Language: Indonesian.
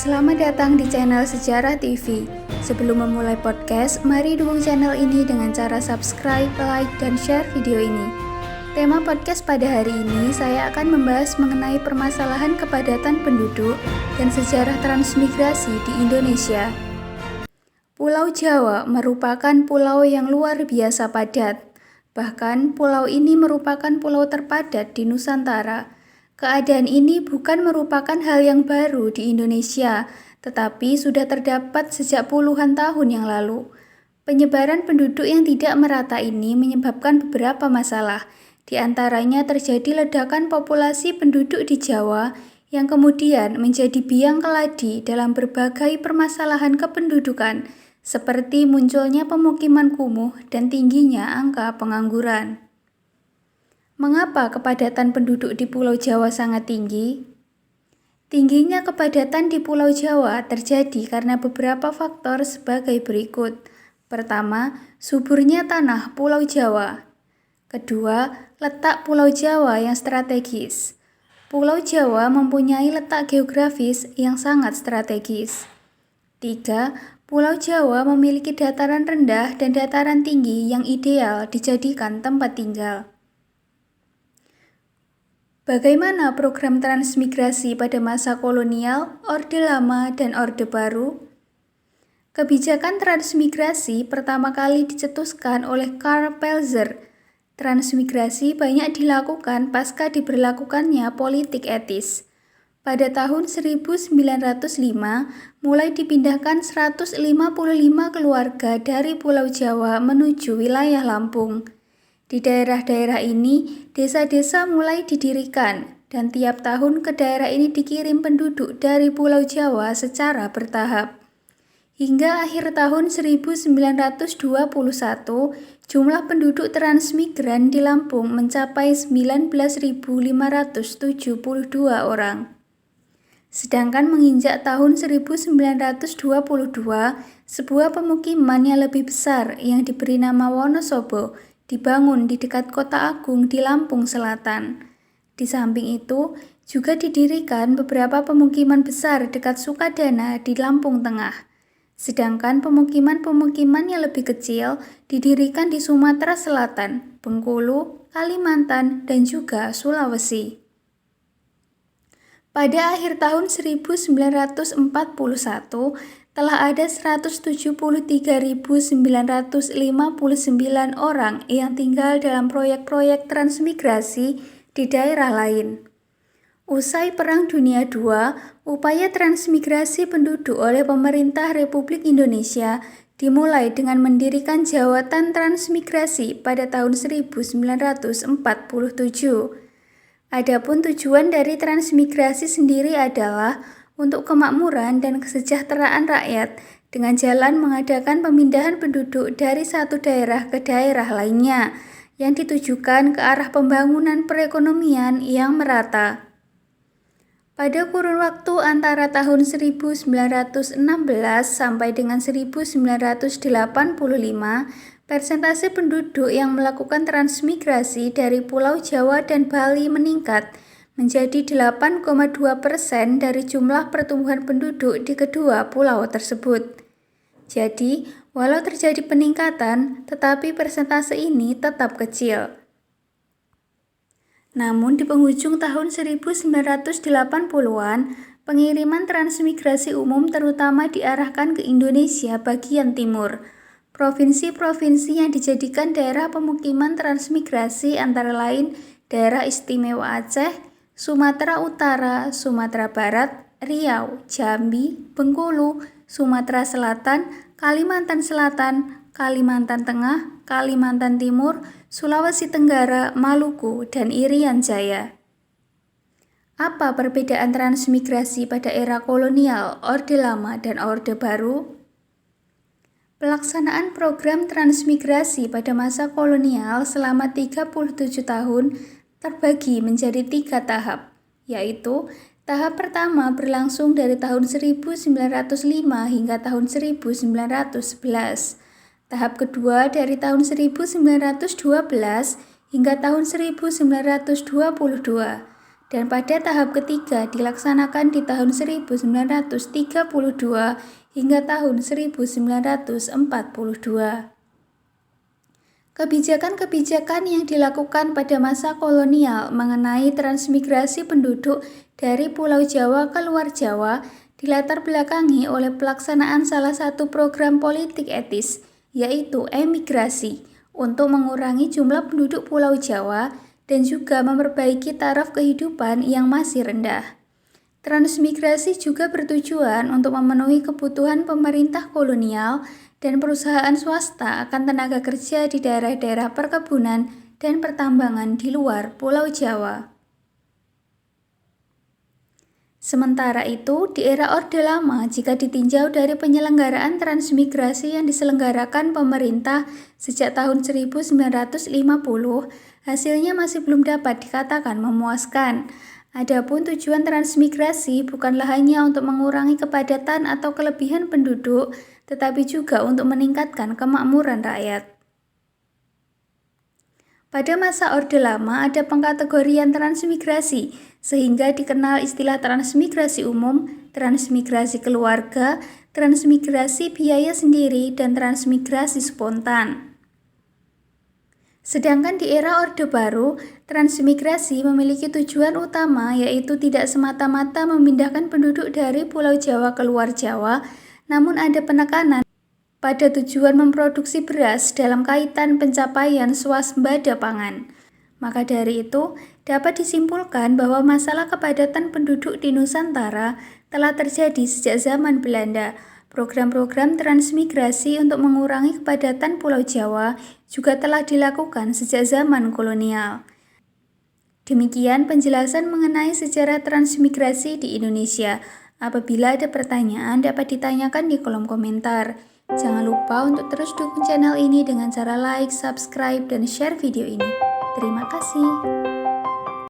Selamat datang di channel Sejarah TV. Sebelum memulai podcast, mari dukung channel ini dengan cara subscribe, like, dan share video ini. Tema podcast pada hari ini, saya akan membahas mengenai permasalahan kepadatan penduduk dan sejarah transmigrasi di Indonesia. Pulau Jawa merupakan pulau yang luar biasa padat. Bahkan, pulau ini merupakan pulau terpadat di Nusantara. Keadaan ini bukan merupakan hal yang baru di Indonesia, tetapi sudah terdapat sejak puluhan tahun yang lalu. Penyebaran penduduk yang tidak merata ini menyebabkan beberapa masalah. Di antaranya terjadi ledakan populasi penduduk di Jawa yang kemudian menjadi biang keladi dalam berbagai permasalahan kependudukan, seperti munculnya pemukiman kumuh dan tingginya angka pengangguran. Mengapa kepadatan penduduk di Pulau Jawa sangat tinggi? Tingginya kepadatan di Pulau Jawa terjadi karena beberapa faktor sebagai berikut. Pertama, suburnya tanah Pulau Jawa. Kedua, letak Pulau Jawa yang strategis. Pulau Jawa mempunyai letak geografis yang sangat strategis. 3. Pulau Jawa memiliki dataran rendah dan dataran tinggi yang ideal dijadikan tempat tinggal. Bagaimana program transmigrasi pada masa kolonial, Orde Lama, dan Orde Baru? Kebijakan transmigrasi pertama kali dicetuskan oleh Karl Pelzer. Transmigrasi banyak dilakukan pasca diberlakukannya politik etis. Pada tahun 1905, mulai dipindahkan 155 keluarga dari Pulau Jawa menuju wilayah Lampung. Di daerah-daerah ini, desa-desa mulai didirikan, dan tiap tahun ke daerah ini dikirim penduduk dari Pulau Jawa secara bertahap. Hingga akhir tahun 1921, jumlah penduduk transmigran di Lampung mencapai 19.572 orang. Sedangkan menginjak tahun 1922, sebuah pemukiman yang lebih besar yang diberi nama Wonosobo dibangun di dekat Kota Agung di Lampung Selatan. Di samping itu, juga didirikan beberapa pemukiman besar dekat Sukadana di Lampung Tengah. Sedangkan pemukiman-pemukiman yang lebih kecil didirikan di Sumatera Selatan, Bengkulu, Kalimantan, dan juga Sulawesi. Pada akhir tahun 1941, telah ada 173.959 orang yang tinggal dalam proyek-proyek transmigrasi di daerah lain. Usai Perang Dunia II, upaya transmigrasi penduduk oleh pemerintah Republik Indonesia dimulai dengan mendirikan Jawatan Transmigrasi pada tahun 1947. Adapun tujuan dari transmigrasi sendiri adalah untuk kemakmuran dan kesejahteraan rakyat dengan jalan mengadakan pemindahan penduduk dari satu daerah ke daerah lainnya yang ditujukan ke arah pembangunan perekonomian yang merata. Pada kurun waktu antara tahun 1916 sampai dengan 1985, persentase penduduk yang melakukan transmigrasi dari Pulau Jawa dan Bali meningkat menjadi 8,2% dari jumlah pertumbuhan penduduk di kedua pulau tersebut. Jadi, walau terjadi peningkatan, tetapi persentase ini tetap kecil. Namun, di penghujung tahun 1980-an, pengiriman transmigrasi umum terutama diarahkan ke Indonesia bagian timur. Provinsi-provinsi yang dijadikan daerah pemukiman transmigrasi antara lain Daerah Istimewa Aceh, Sumatera Utara, Sumatera Barat, Riau, Jambi, Bengkulu, Sumatera Selatan, Kalimantan Selatan, Kalimantan Tengah, Kalimantan Timur, Sulawesi Tenggara, Maluku, dan Irian Jaya. Apa perbedaan transmigrasi pada era kolonial, Orde Lama, dan Orde Baru? Pelaksanaan program transmigrasi pada masa kolonial selama 37 tahun terbagi menjadi 3 tahap, yaitu tahap pertama berlangsung dari tahun 1905 hingga tahun 1911, tahap kedua dari tahun 1912 hingga tahun 1922, dan pada tahap ketiga dilaksanakan di tahun 1932 hingga tahun 1942. Kebijakan-kebijakan yang dilakukan pada masa kolonial mengenai transmigrasi penduduk dari Pulau Jawa ke luar Jawa dilatar belakangi oleh pelaksanaan salah satu program politik etis, yaitu emigrasi, untuk mengurangi jumlah penduduk Pulau Jawa dan juga memperbaiki taraf kehidupan yang masih rendah. Transmigrasi juga bertujuan untuk memenuhi kebutuhan pemerintah kolonial dan perusahaan swasta akan tenaga kerja di daerah-daerah perkebunan dan pertambangan di luar Pulau Jawa. Sementara itu, di era Orde Lama, jika ditinjau dari penyelenggaraan transmigrasi yang diselenggarakan pemerintah sejak tahun 1950, hasilnya masih belum dapat dikatakan memuaskan. Adapun tujuan transmigrasi bukanlah hanya untuk mengurangi kepadatan atau kelebihan penduduk, tetapi juga untuk meningkatkan kemakmuran rakyat. Pada masa Orde Lama ada pengkategorian transmigrasi, sehingga dikenal istilah transmigrasi umum, transmigrasi keluarga, transmigrasi biaya sendiri, dan transmigrasi spontan. Sedangkan di era Orde Baru, transmigrasi memiliki tujuan utama yaitu tidak semata-mata memindahkan penduduk dari Pulau Jawa ke luar Jawa, namun ada penekanan pada tujuan memproduksi beras dalam kaitan pencapaian swasembada pangan. Maka dari itu, dapat disimpulkan bahwa masalah kepadatan penduduk di Nusantara telah terjadi sejak zaman Belanda. Program-program transmigrasi untuk mengurangi kepadatan Pulau Jawa juga telah dilakukan sejak zaman kolonial. Demikian penjelasan mengenai sejarah transmigrasi di Indonesia. Apabila ada pertanyaan dapat ditanyakan di kolom komentar. Jangan lupa untuk terus dukung channel ini dengan cara like, subscribe, dan share video ini. Terima kasih.